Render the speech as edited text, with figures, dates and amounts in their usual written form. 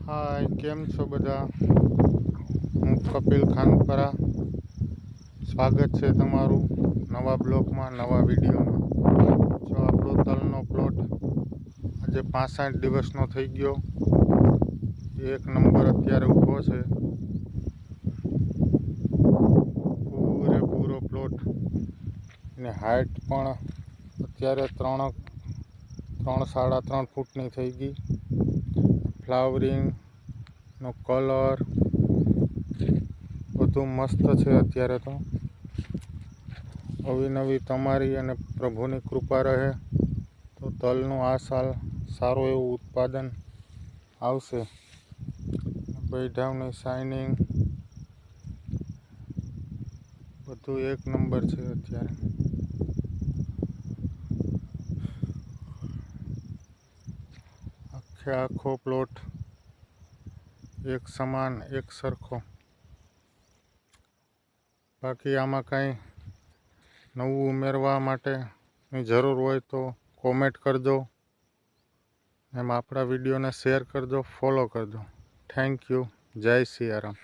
હાય, કેમ છો બધા? હું કપિલ ખાનપરા. સ્વાગત છે તમારું નવા બ્લોગમાં, નવા વિડીયોમાં. જો આપણો તલનો પ્લોટ આજે 65 દિવસનો થઈ ગયો. એક નંબર અત્યારે ઊભો છે. પૂરેપૂરો પ્લોટ. અને હાઇટ પણ અત્યારે 3.5 ફૂટની થઈ ગઈ. ફ્લાવરિંગનો કલર બધું મસ્ત છે. અત્યારે તો અવિનવી તમારી અને પ્રભુની કૃપા રહે તો તલનું આ સાલ સારું એવું ઉત્પાદન આવશે. બૈઢાવની શાઇનિંગ બધું એક નંબર છે. અત્યારે આખો પ્લોટ એક સમાન, એક સરખો. બાકી આમાં કાંઈ નવું ઉમેરવા માટેની જરૂર હોય તો કોમેન્ટ કરજો. એમ આપણા વિડીયોને શેર કરજો, ફોલો કરજો. Thank you. જય સિયારામ.